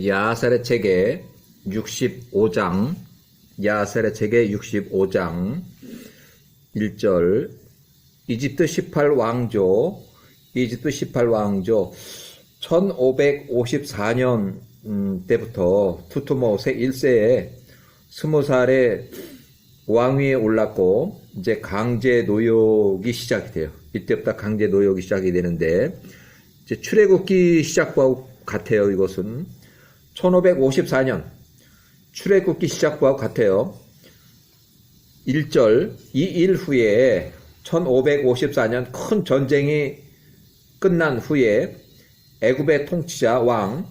야살의 책의 65장, 야살의 책의 65장 1절, 이집트 18왕조, 1554년 때부터 투트모세 1세에 20살에 왕위에 올랐고, 이제 강제 노역이 시작이 돼요. 이때부터 강제 노역이 시작이 되는데, 이제 출애굽기 시작과 같아요. 이것은 1554년 출애굽기 시작과 같아요. 1절, 이 일 후에 1554년 큰 전쟁이 끝난 후에 애굽의 통치자 왕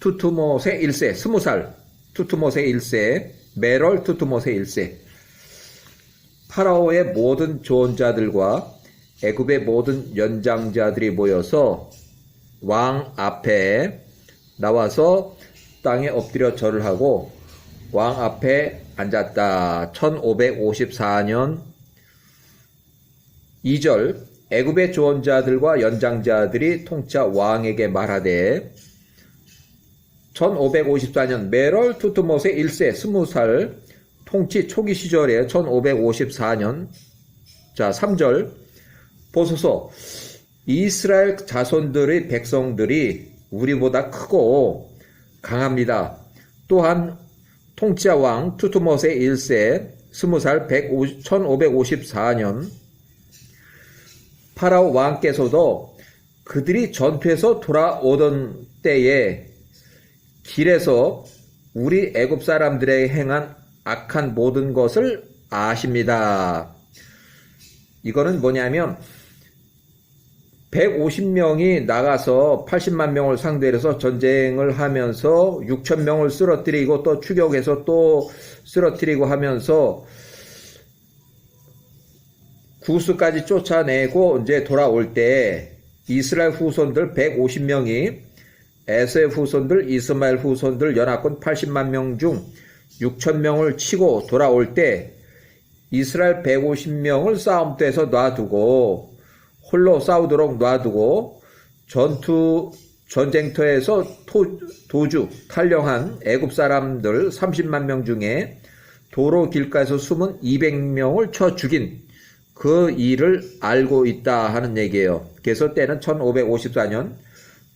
투트모세 1세, 20살 투트모세 1세, 메롤 투트모세 1세, 파라오의 모든 조언자들과 애굽의 모든 연장자들이 모여서 왕 앞에 나와서 땅에 엎드려 절을 하고 왕 앞에 앉았다. 1554년 2절, 애굽의 조언자들과 연장자들이 통치자 왕에게 말하되, 1554년 메롤 투트모세 1세 20살 통치 초기 시절에 1554년, 자 3절, 보소서, 이스라엘 자손들의 백성들이 우리보다 크고 강합니다. 또한 통치자 왕 투트모세 1세 20살 1554년 파라오 왕께서도 그들이 전투에서 돌아오던 때에 길에서 우리 애굽 사람들에게 행한 악한 모든 것을 아십니다. 이거는 뭐냐면 150명이 나가서 80만 명을 상대로 해서 전쟁을 하면서 6천 명을 쓰러뜨리고 또 추격해서 또 쓰러뜨리고 하면서 구스까지 쫓아내고 이제 돌아올 때 이스라엘 후손들 150명이 에서의 후손들, 이스마엘 후손들 연합군 80만 명 중 6천 명을 치고 돌아올 때 이스라엘 150명을 싸움터에서 놔두고 홀로 싸우도록 놔두고 전쟁터에서 도주, 탈영한 애굽 사람들 30만 명 중에 도로 길가에서 숨은 200명을 쳐 죽인 그 일을 알고 있다 하는 얘기예요. 그래서 때는 1554년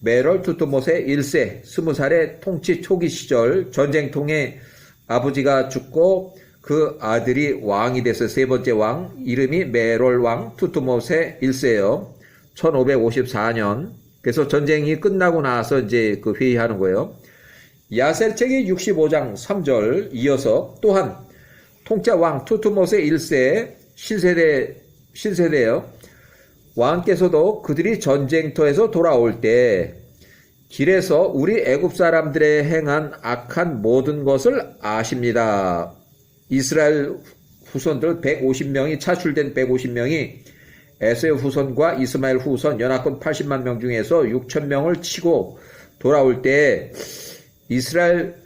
메롤 투트모세 1세 20살의 통치 초기 시절 전쟁통에 아버지가 죽고 그 아들이 왕이 돼서 세 번째 왕, 이름이 메롤 왕 투트모세 1세예요. 1554년. 그래서 전쟁이 끝나고 나서 이제 그 회의하는 거예요. 야셀 책의 65장 3절 이어서 또한 통치자 왕 투트모세 1세 신세대예요. 왕께서도 그들이 전쟁터에서 돌아올 때 길에서 우리 애굽 사람들의 행한 악한 모든 것을 아십니다. 이스라엘 후손들 150명이 차출된 150명이 에서의 후손과 이스마엘 후손 연합군 80만 명 중에서 6천 명을 치고 돌아올 때 이스라엘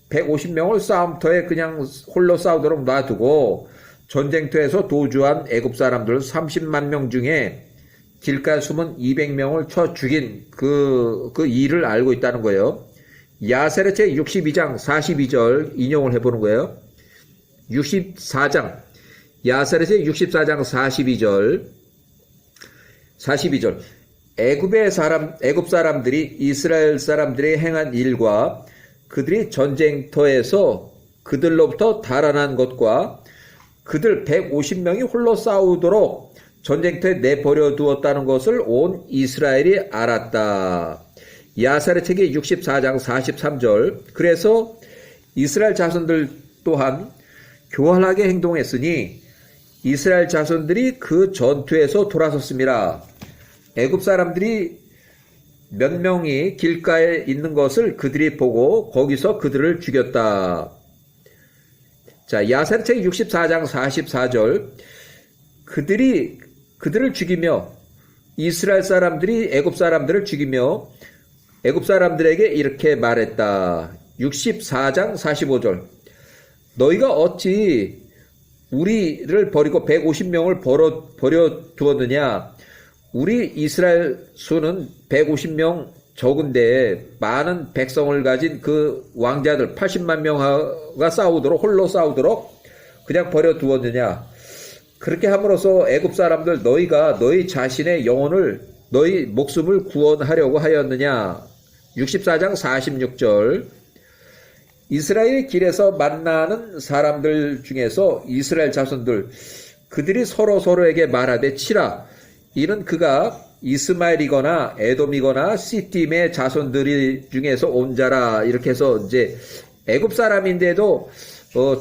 150명을 싸움터에 그냥 홀로 싸우도록 놔두고 전쟁터에서 도주한 애굽 사람들 30만 명 중에 길가에 숨은 200명을 쳐 죽인 그 일을 알고 있다는 거예요. 야셀의 책 62장 42절 인용을 해보는 거예요. 64장, 야셀의 책 64장 42절. 애굽 사람들이 이스라엘 사람들이 행한 일과 그들이 전쟁터에서 그들로부터 달아난 것과 그들 150명이 홀로 싸우도록 전쟁터에 내버려 두었다는 것을 온 이스라엘이 알았다. 야살의 책의 64장 43절. 그래서 이스라엘 자손들 또한 교활하게 행동했으니 이스라엘 자손들이 그 전투에서 돌아섰습니다. 애굽 사람들이 몇 명이 길가에 있는 것을 그들이 보고 거기서 그들을 죽였다. 자, 야살의 책 64장 44절. 그들을 죽이며 이스라엘 사람들이 애굽 사람들을 죽이며 애굽 사람들에게 이렇게 말했다. 64장 45절. 너희가 어찌 우리를 버리고 150명을 버려 두었느냐? 우리 이스라엘 수는 150명 적은데 많은 백성을 가진 그 왕자들 80만 명과 싸우도록 홀로 싸우도록 그냥 버려두었느냐. 그렇게 함으로써 애굽 사람들 너희가 너희 자신의 영혼을 너희 목숨을 구원하려고 하였느냐. 64장 46절. 이스라엘 길에서 만나는 사람들 중에서 이스라엘 자손들 그들이 서로에게 말하되 치라. 이는 그가 이스마엘이거나 에돔이거나 시팀의 자손들이 중에서 온 자라. 이렇게 해서 이제 애굽 사람인데도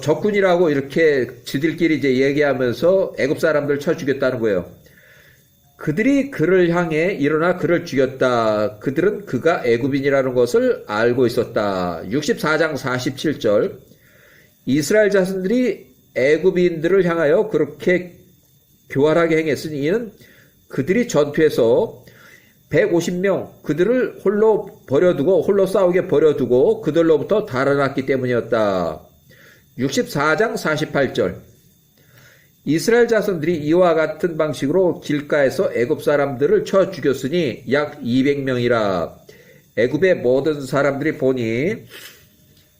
적군이라고 이렇게 지들끼리 이제 얘기하면서 애굽 사람들 쳐 죽였다는 거예요. 그들이 그를 향해 일어나 그를 죽였다. 그들은 그가 애굽인이라는 것을 알고 있었다. 64장 47절. 이스라엘 자손들이 애굽인들을 향하여 그렇게 교활하게 행했으니 이는 그들이 전투에서 150명 그들을 홀로 싸우게 버려두고 그들로부터 달아났기 때문이었다. 64장 48절. 이스라엘 자손들이 이와 같은 방식으로 길가에서 애굽 사람들을 쳐 죽였으니 약 200명이라. 애굽의 모든 사람들이 보니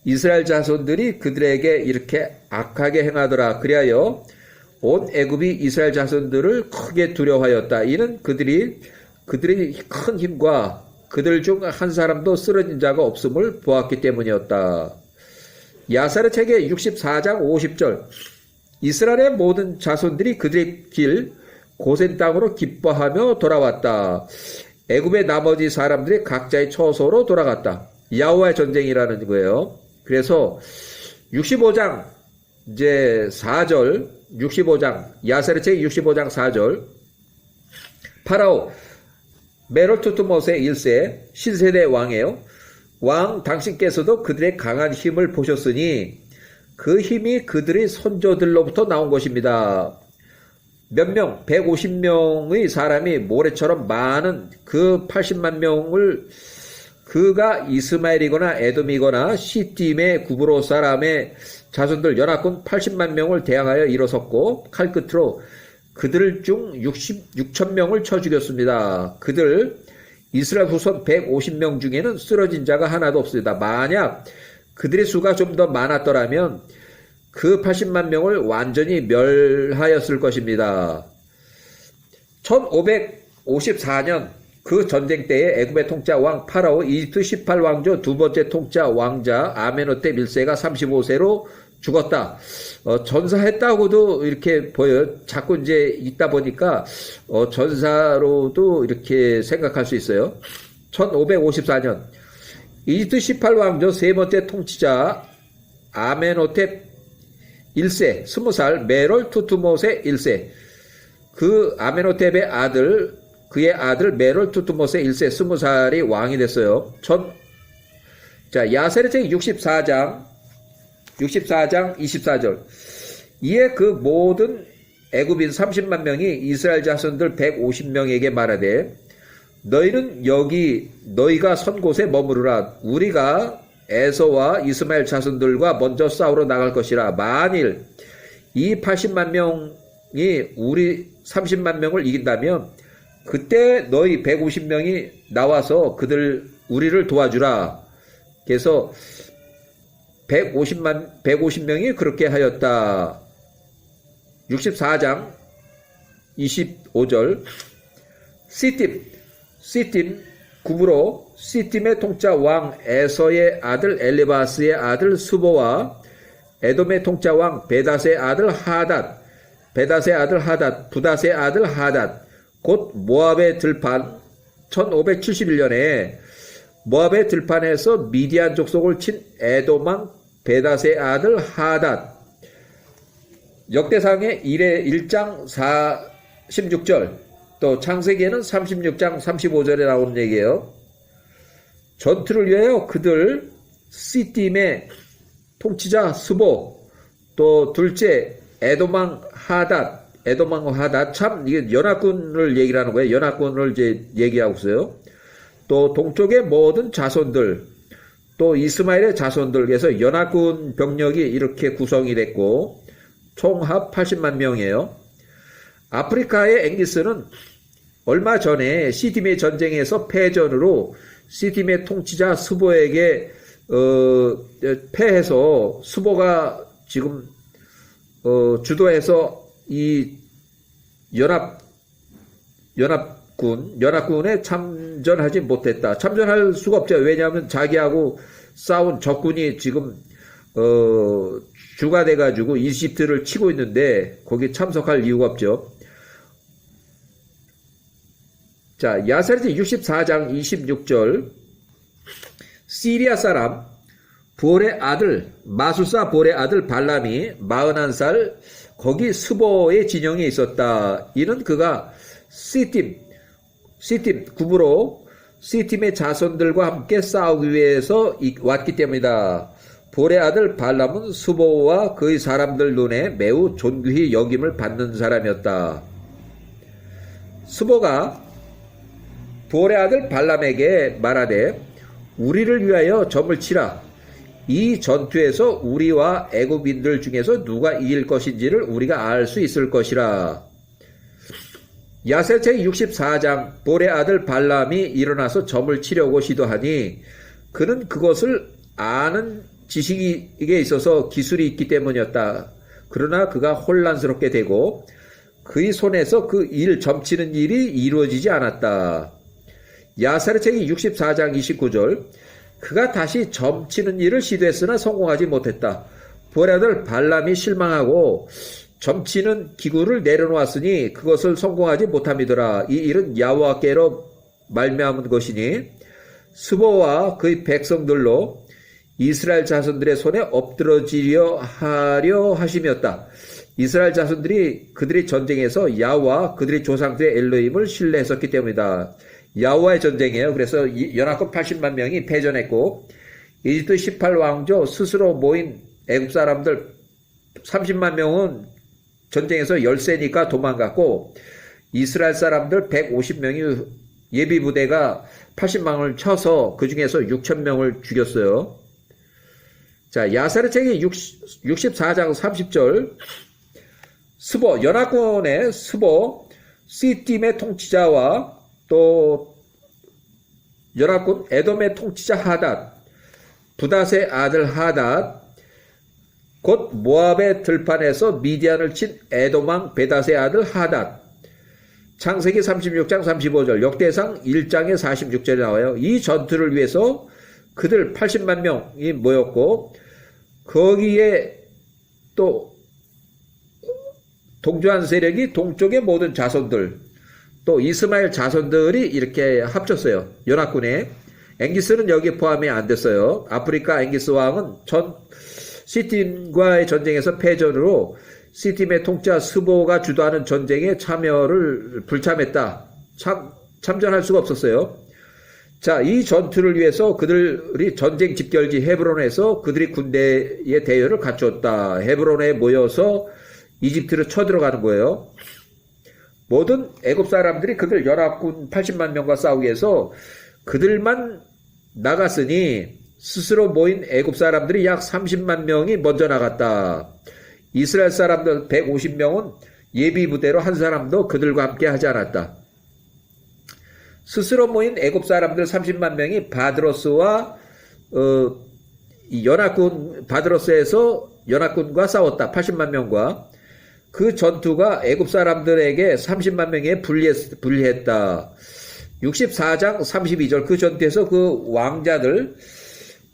이스라엘 자손들이 그들에게 이렇게 악하게 행하더라. 그리하여 온 애굽이 이스라엘 자손들을 크게 두려워하였다. 이는 그들이 큰 힘과 그들 중 한 사람도 쓰러진 자가 없음을 보았기 때문이었다. 야사르 책의 64장 50절. 이스라엘의 모든 자손들이 그들의 길 고센 땅으로 기뻐하며 돌아왔다. 애굽의 나머지 사람들이 각자의 처소로 돌아갔다. 야호와의 전쟁이라는 거예요. 그래서 65장 이제 4절 65장 야사르 책 65장 4절. 파라오 메롤투트모스의 1세 신세대 왕이에요. 왕 당신께서도 그들의 강한 힘을 보셨으니 그 힘이 그들의 선조들로부터 나온 것입니다. 몇 명, 150명의 사람이 모래처럼 많은 그 80만 명을 그가 이스마엘이거나 에돔이거나 시팀의 구브로 사람의 자손들 연합군 80만 명을 대항하여 일어섰고 칼끝으로 그들 중 6천 명을 쳐 죽였습니다. 그들 이스라엘 후손 150명 중에는 쓰러진 자가 하나도 없습니다. 만약 그들의 수가 좀 더 많았더라면 그 80만 명을 완전히 멸하였을 것입니다. 1554년 그 전쟁 때에 애굽의 통짜 왕 파라오 이집트 18왕조 두 번째 통짜 왕자 아메노테 1세가 35세로 죽었다. 전사했다고도 이렇게 보여요. 자꾸 이제 있다 보니까 전사로도 이렇게 생각할 수 있어요. 1554년 이집트 18왕조 세 번째 통치자 아메노테 1세 20살 메롤 투투못의 1세 그 아메노텝의 아들 그의 아들 메롤 투투못의 1세 20살이 왕이 됐어요. 야세르 책 64장 24절. 이에 그 모든 애굽인 30만 명이 이스라엘 자손들 150명에게 말하되 너희는 여기 너희가 선 곳에 머무르라. 우리가 에서와 이스마엘 자손들과 먼저 싸우러 나갈 것이라. 만일 이 80만 명이 우리 30만 명을 이긴다면 그때 너희 150명이 나와서 우리를 도와주라. 그래서 150명이 그렇게 하였다. 64장 25절. 시팀 구브로 시팀의 통짜 왕 에서의 아들 엘리바스의 아들 수보와 에돔의 통짜 왕 베닷의 아들 하닷 부닷의 아들 하닷 곧 모압의 들판 1571년에 모압의 들판에서 미디안 족속을 친 에돔 왕 베닷의 아들 하닷. 역대상의 1장 46절 또 창세기에는 36장 35절에 나오는 얘기예요. 전투를 위하여 그들 시팀의 통치자 스보 또 둘째 에돔 왕 하닷 참 이게 연합군을 얘기를 하는 거예요. 연합군을 이제 얘기하고 있어요. 또 동쪽의 모든 자손들 또 이스마엘의 자손들 그래서 연합군 병력이 이렇게 구성이 됐고 총합 80만 명이에요. 아프리카의 앵기스는 얼마 전에 시딤의 전쟁에서 패전으로 시딤의 통치자 스보에게 패해서 스보가 지금 주도해서 이 연합군에 참전하지 못했다. 참전할 수가 없죠. 왜냐하면 자기하고 싸운 적군이 지금 주가 돼가지고 이집트를 치고 있는데 거기 참석할 이유가 없죠. 자, 야세르지 64장 26절. 시리아 사람 볼의 아들, 마술사 볼의 아들 발람이 41살 거기 스보의 진영에 있었다. 이는 그가 시딤 구부로 시딤의 자손들과 함께 싸우기 위해서 왔기 때문이다. 볼의 아들 발람은 스보와 그의 사람들 눈에 매우 존귀히 여김을 받는 사람이었다. 스보가 볼의 아들 발람에게 말하되 우리를 위하여 점을 치라. 이 전투에서 우리와 애굽인들 중에서 누가 이길 것인지를 우리가 알 수 있을 것이라. 야세르 64장 볼의 아들 발람이 일어나서 점을 치려고 시도하니 그는 그것을 아는 지식에 있어서 기술이 있기 때문이었다. 그러나 그가 혼란스럽게 되고 그의 손에서 그 점치는 일이 이루어지지 않았다. 야세르 64장 29절. 그가 다시 점치는 일을 시도했으나 성공하지 못했다. 볼의 아들 발람이 실망하고 점치는 기구를 내려놓았으니 그것을 성공하지 못함이더라. 이 일은 여호와께로 말미암은 것이니 스보와 그의 백성들로 이스라엘 자손들의 손에 엎드러지려 하려 하심이었다. 이스라엘 자손들이 그들의 전쟁에서 야와 그들의 조상들의 엘로힘을 신뢰했었기 때문이다. 야와의 전쟁이에요. 그래서 연합군 80만 명이 패전했고 이집트 18왕조 스스로 모인 애굽 사람들 30만 명은 전쟁에서 열세니까 도망갔고 이스라엘 사람들 150명이 예비부대가 80망을 쳐서 그 중에서 6,000명을 죽였어요. 자, 야세르 64장 30절. 스보, 연합군의 스보, 시딤의 통치자와 또 연합군 에돔의 통치자 하닷, 부닷의 아들 하닷, 곧 모압의 들판에서 미디안을 친 에돔왕 베닷의 아들 하닷. 창세기 36장 35절, 역대상 1장에 46절에 나와요. 이 전투를 위해서 그들 80만 명이 모였고 거기에 또 동조한 세력이 동쪽의 모든 자손들 또 이스마엘 자손들이 이렇게 합쳤어요. 연합군에. 앵기스는 여기에 포함이 안 됐어요. 아프리카 앵기스 왕은 시딤과의 전쟁에서 패전으로 시딤의 통치자 스보가 주도하는 전쟁에 참여를 불참했다. 참전할 수가 없었어요. 자, 이 전투를 위해서 그들이 전쟁 집결지 헤브론에서 그들이 군대의 대여를 갖추었다. 헤브론에 모여서 이집트로 쳐들어가는 거예요. 모든 애굽 사람들이 그들 연합군 80만 명과 싸우기 위해서 그들만 나갔으니 스스로 모인 애굽 사람들이 약 30만 명이 먼저 나갔다. 이스라엘 사람들 150명은 예비 부대로 한 사람도 그들과 함께 하지 않았다. 스스로 모인 애굽 사람들 30만 명이 바드로스와 바드로스에서 연합군과 싸웠다. 80만 명과. 그 전투가 애굽 사람들에게 30만 명에 불리했다. 64장 32절. 그 전투에서 그 왕자들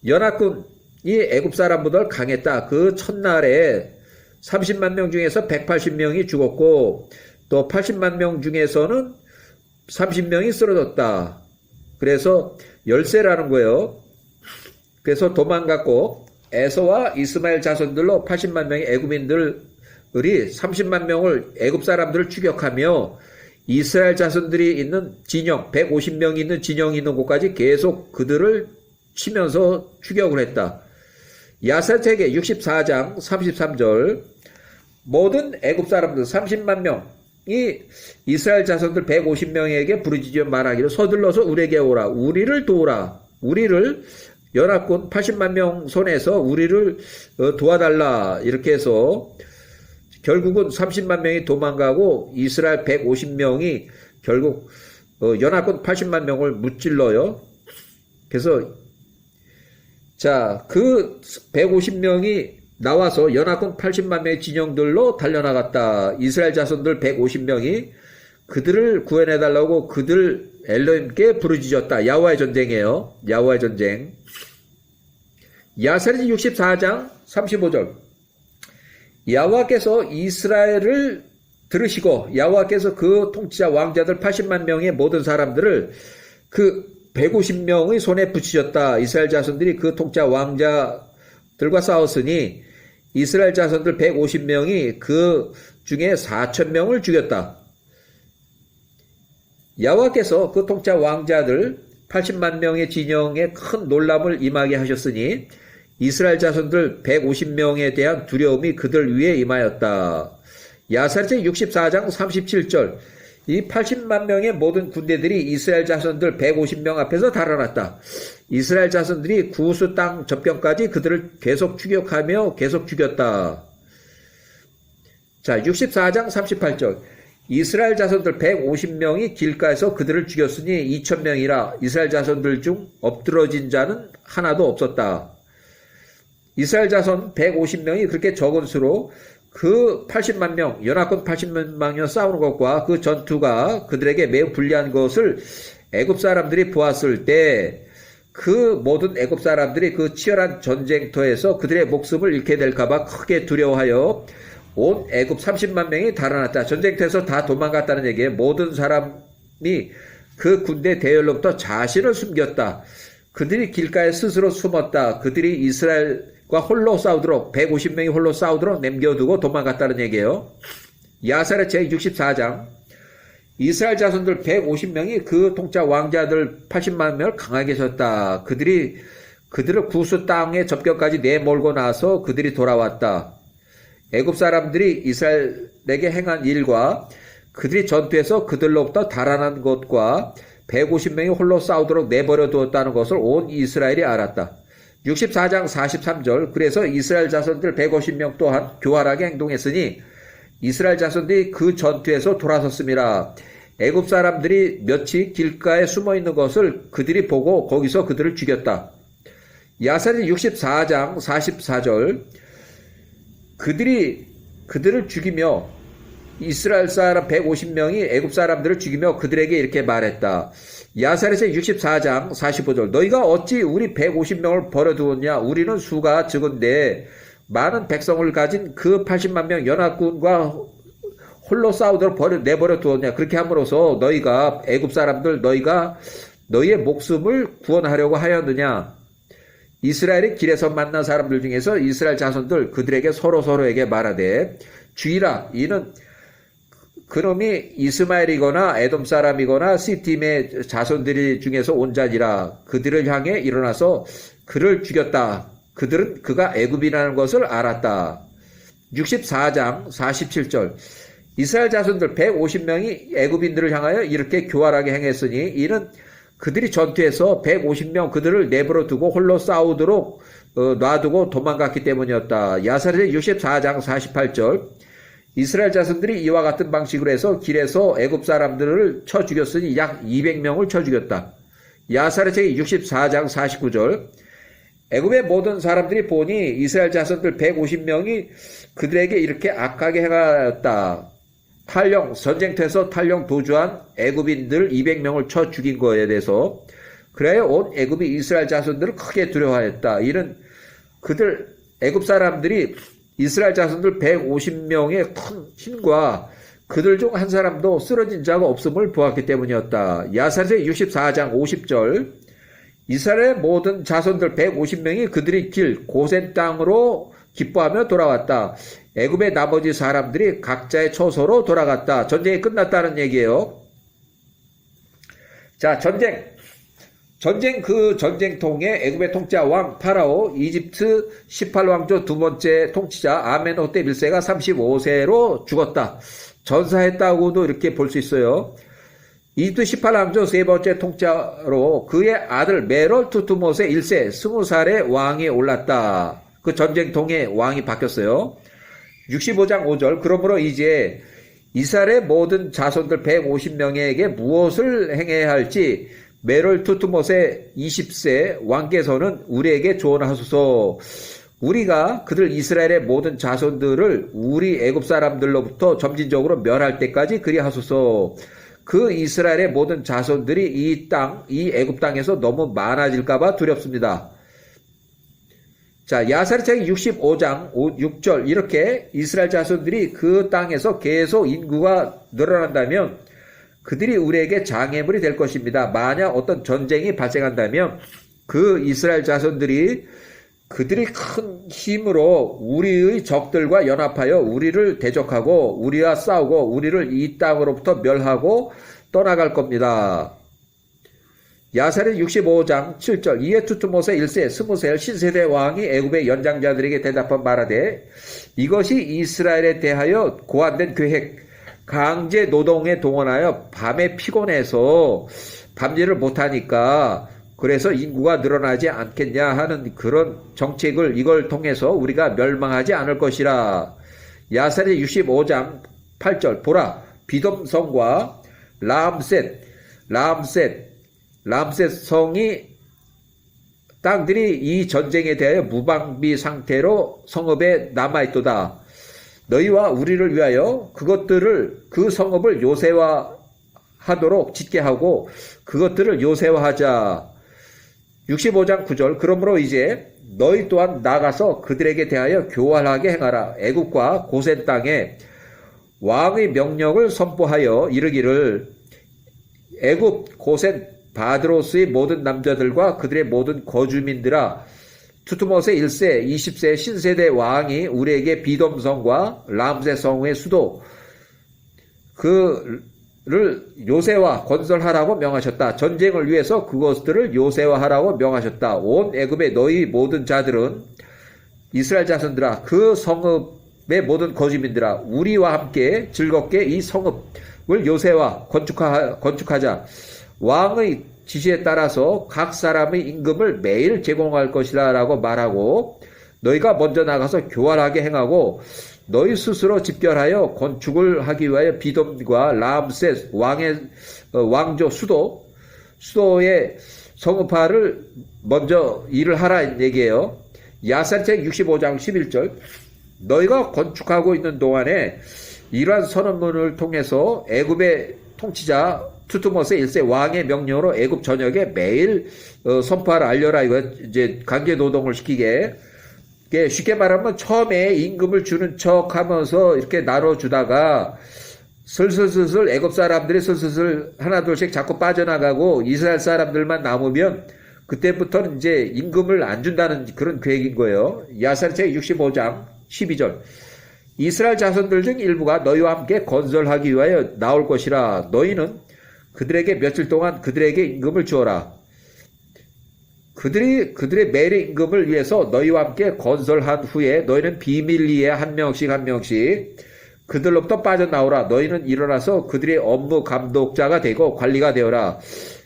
연합군이 애굽 사람보다 강했다. 그 첫날에 30만 명 중에서 180명이 죽었고 또 80만 명 중에서는 30명이 쓰러졌다. 그래서 열세라는 거예요. 그래서 도망갔고 에서와 이스마엘 자손들로 80만 명의 애굽인들이 30만 명을 애굽 사람들을 추격하며 이스라엘 자손들이 있는 진영 150명이 있는 진영이 있는 곳까지 계속 그들을 치면서 추격을 했다. 야세르 64장 33절. 모든 애굽 사람들 30만 명이 이스라엘 자손들 150명에게 부르짖어 말하기를 서둘러서 우리에게 오라. 우리를 도우라. 우리를 연합군 80만 명 손에서 우리를 도와달라. 이렇게 해서 결국은 30만 명이 도망가고 이스라엘 150명이 결국 연합군 80만 명을 무찔러요. 그래서 자, 그 150명이 나와서 연합군 80만 명의 진영들로 달려나갔다. 이스라엘 자손들 150명이 그들을 구해내달라고 그들 엘로힘께 부르짖었다. 야훼와의 전쟁이에요. 야훼와의 전쟁. 야사리 64장 35절. 야훼와께서 이스라엘을 들으시고 야훼와께서 그 통치자 왕자들 80만 명의 모든 사람들을 그 150명의 손에 붙이셨다. 이스라엘 자손들이 그 통치자 왕자들과 싸웠으니 이스라엘 자손들 150명이 그 중에 4,000명을 죽였다. 야훼와께서 그 통치자 왕자들 80만 명의 진영에 큰 놀람을 임하게 하셨으니 이스라엘 자손들 150명에 대한 두려움이 그들 위에 임하였다. 야사리체 64장 37절. 이 80만 명의 모든 군대들이 이스라엘 자손들 150명 앞에서 달아났다. 이스라엘 자손들이 구스 땅 접경까지 그들을 계속 추격하며 계속 죽였다. 자, 64장 38절. 이스라엘 자손들 150명이 길가에서 그들을 죽였으니 2,000명이라 이스라엘 자손들 중 엎드러진 자는 하나도 없었다. 이스라엘 자손 150명이 그렇게 적은 수로 그 80만 명, 연합군 80만 명 싸우는 것과 그 전투가 그들에게 매우 불리한 것을 애굽 사람들이 보았을 때 그 모든 애굽 사람들이 그 치열한 전쟁터에서 그들의 목숨을 잃게 될까봐 크게 두려워하여 온 애굽 30만 명이 달아났다. 전쟁터에서 다 도망갔다는 얘기에 모든 사람이 그 군대 대열로부터 자신을 숨겼다. 그들이 길가에 스스로 숨었다. 그들이 이스라엘과 홀로 싸우도록 150명이 홀로 싸우도록 남겨두고 도망갔다는 얘기예요. 야사랴 제64장. 이스라엘 자손들 150명이 그 통치자 왕자들 80만 명을 강하게 쳤다. 그들을 구스 땅의 접경까지 내몰고 나서 그들이 돌아왔다. 애굽 사람들이 이스라엘에게 행한 일과 그들이 전투에서 그들로부터 달아난 것과 150명이 홀로 싸우도록 내버려 두었다는 것을 온 이스라엘이 알았다. 64장 43절. 그래서 이스라엘 자손들 150명 또한 교활하게 행동했으니 이스라엘 자손들이 그 전투에서 돌아섰습니다. 애굽 사람들이 며칠 길가에 숨어있는 것을 그들이 보고 거기서 그들을 죽였다. 야사리 64장 44절. 그들을 죽이며 이스라엘 사람 150명이 애굽 사람들을 죽이며 그들에게 이렇게 말했다. 야사리서 64장 45절. 너희가 어찌 우리 150명을 버려두었냐? 우리는 수가 적은데 많은 백성을 가진 그 80만 명 연합군과 홀로 싸우도록 내버려 두었냐? 그렇게 함으로써 너희가 애굽 사람들 너희의 목숨을 구원하려고 하였느냐? 이스라엘이 길에서 만난 사람들 중에서 이스라엘 자손들 그들에게 서로에게 말하되 주의라. 이는 그놈이 이스마엘이거나 에돔 사람이거나 시팀의 자손들이 중에서 온 자니라. 그들을 향해 일어나서 그를 죽였다. 그들은 그가 애굽이라는 것을 알았다. 64장 47절. 이스라엘 자손들 150명이 애굽인들을 향하여 이렇게 교활하게 행했으니 이는 그들이 전투에서 150명 그들을 내버려 두고 홀로 싸우도록 놔두고 도망갔기 때문이었다. 야사리 64장 48절. 이스라엘 자손들이 이와 같은 방식으로 해서 길에서 애굽 사람들을 쳐 죽였으니 약 200명을 쳐 죽였다. 야사리 64장 49절. 애굽의 모든 사람들이 보니 이스라엘 자손들 150명이 그들에게 이렇게 악하게 행하였다. 전쟁터에서 탈령 도주한 애굽인들 200명을 쳐 죽인 거에 대해서 그래야 온 애굽이 이스라엘 자손들을 크게 두려워하였다. 이는 애굽 사람들이 이스라엘 자손들 150명의 큰 힘과 그들 중 한 사람도 쓰러진 자가 없음을 보았기 때문이었다. 야사리 64장 50절. 이스라엘의 모든 자손들 150명이 그들이 길 고센 땅으로 기뻐하며 돌아왔다. 애굽의 나머지 사람들이 각자의 처소로 돌아갔다. 전쟁이 끝났다는 얘기예요. 자, 그 전쟁통에 애굽의 통치자 왕 파라오, 이집트 18왕조 두 번째 통치자 아멘호텝 1세가 35세로 죽었다. 전사했다고도 이렇게 볼 수 있어요. 이집트 18왕조 세 번째 통치자로 그의 아들 메롤 투투못의 1세 20살의 왕이 올랐다. 그 전쟁통에 왕이 바뀌었어요. 65장 5절. 그러므로 이제 이스라엘의 모든 자손들 150명에게 무엇을 행해야 할지 메롤 투트못의 20세 왕께서는 우리에게 조언하소서. 우리가 그들 이스라엘의 모든 자손들을 우리 애굽 사람들로부터 점진적으로 멸할 때까지 그리하소서. 그 이스라엘의 모든 자손들이 이 애굽 땅에서 너무 많아질까봐 두렵습니다. 자, 야사리창 65장 6절 이렇게 이스라엘 자손들이 그 땅에서 계속 인구가 늘어난다면 그들이 우리에게 장애물이 될 것입니다. 만약 어떤 전쟁이 발생한다면 그 이스라엘 자손들이 그들이 큰 힘으로 우리의 적들과 연합하여 우리를 대적하고 우리와 싸우고 우리를 이 땅으로부터 멸하고 떠나갈 겁니다. 야사리 65장 7절 이에 투트모세 1세 스무셀 신세대 왕이 애굽의 연장자들에게 대답한 말하되 이것이 이스라엘에 대하여 고안된 계획 강제 노동에 동원하여 밤에 피곤해서 밤일을 못하니까 그래서 인구가 늘어나지 않겠냐 하는 그런 정책을 이걸 통해서 우리가 멸망하지 않을 것이라. 야사리 65장 8절 보라 비돔성과 람셋 성이 땅들이 이 전쟁에 대하여 무방비 상태로 성읍에 남아있도다. 너희와 우리를 위하여 그 성읍을 요새화하도록 짓게 하고 그것들을 요새화하자. 65장 9절 그러므로 이제 너희 또한 나가서 그들에게 대하여 교활하게 행하라. 애굽과 고센 땅에 왕의 명령을 선포하여 이르기를 애굽 고센 바드로스의 모든 남자들과 그들의 모든 거주민들아 투트모세 1세 20세 신세대 왕이 우리에게 비돔성과 람셋 성의 수도 그를 요새화 건설하라고 명하셨다. 전쟁을 위해서 그것들을 요새화하라고 명하셨다. 온 애굽의 너희 모든 자들은 이스라엘 자손들아 그 성읍의 모든 거주민들아 우리와 함께 즐겁게 이 성읍을 요새화 건축하자. 왕의 지시에 따라서 각 사람의 임금을 매일 제공할 것이라 라고 말하고 너희가 먼저 나가서 교활하게 행하고 너희 스스로 집결하여 건축을 하기 위하여 비돔과 람셋 왕조 수도의 성읍화를 먼저 일을 하라 얘기해요. 야사리창 65장 11절 너희가 건축하고 있는 동안에 이러한 선언문을 통해서 애굽의 통치자 투트모세 1세 왕의 명령으로 애굽 전역에 매일 선포하라 알려라. 이거 이제 강제 노동을 시키게. 쉽게 말하면 처음에 임금을 주는 척 하면서 이렇게 나눠주다가 슬슬 애굽 사람들이 슬슬 하나둘씩 자꾸 빠져나가고 이스라엘 사람들만 남으면 그때부터는 이제 임금을 안 준다는 그런 계획인 거예요. 야사리창 65장 12절 이스라엘 자손들 중 일부가 너희와 함께 건설하기 위하여 나올 것이라. 너희는 그들에게 며칠 동안 그들에게 임금을 주어라. 그들의 매일 임금을 위해서 너희와 함께 건설한 후에 너희는 비밀리에 한 명씩 그들로부터 빠져나오라. 너희는 일어나서 그들의 업무 감독자가 되고 관리가 되어라.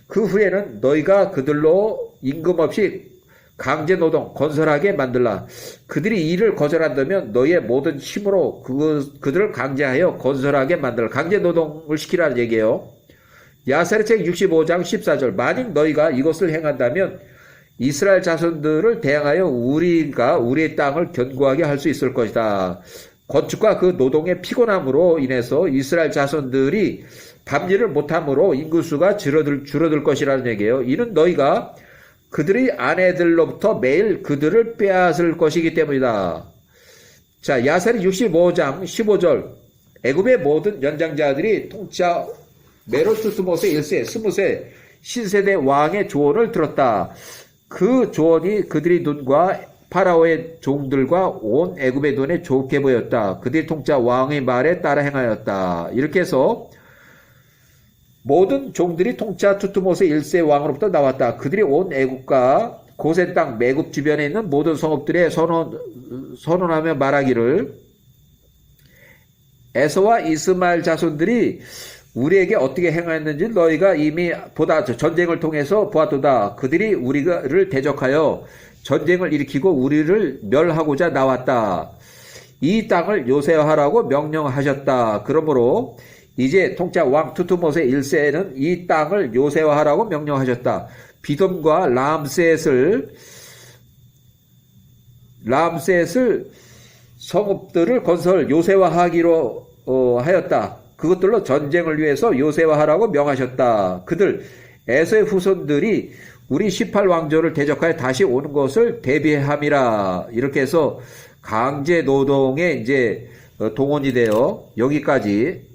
그 후에는 너희가 그들로 임금 없이 강제 노동 건설하게 만들라. 그들이 일을 거절한다면 너희의 모든 힘으로 그들을 강제하여 건설하게 만들라. 강제 노동을 시키라는 얘기예요. 야사리창 65장 14절 만일 너희가 이것을 행한다면 이스라엘 자손들을 대항하여 우리가 우리의 땅을 견고하게 할 수 있을 것이다. 건축과 그 노동의 피곤함으로 인해서 이스라엘 자손들이 밤일을 못함으로 인구수가 줄어들 것이라는 얘기예요. 이는 너희가 그들의 아내들로부터 매일 그들을 빼앗을 것이기 때문이다. 자, 야사리 65장 15절 애굽의 모든 연장자들이 통치자 메로투트모세 1세 스무세 신세대 왕의 조언을 들었다. 그 조언이 그들의 눈과 파라오의 종들과 온 애굽의 눈에 좋게 보였다. 그들이 통치자 왕의 말에 따라 행하였다. 이렇게 해서 모든 종들이 통치자 투트모세 1세 왕으로부터 나왔다. 그들이 온 애굽과 고센 땅 매굽 주변에 있는 모든 성읍들에 선언하며 말하기를 에서와 이스마엘 자손들이 우리에게 어떻게 행하였는지 너희가 이미 전쟁을 통해서 보았도다. 그들이 우리를 대적하여 전쟁을 일으키고 우리를 멸하고자 나왔다. 이 땅을 요새화하라고 명령하셨다. 그러므로 이제 통짜 왕 투투모세 1세는 이 땅을 요새화하라고 명령하셨다. 비돔과 람셋을 성읍들을 건설 요새화하기로 하였다. 그것들로 전쟁을 위해서 요새화하라고 명하셨다. 그들 에서의 후손들이 우리 18왕조를 대적하여 다시 오는 것을 대비함이라. 이렇게 해서 강제 노동에 이제 동원이 되어 여기까지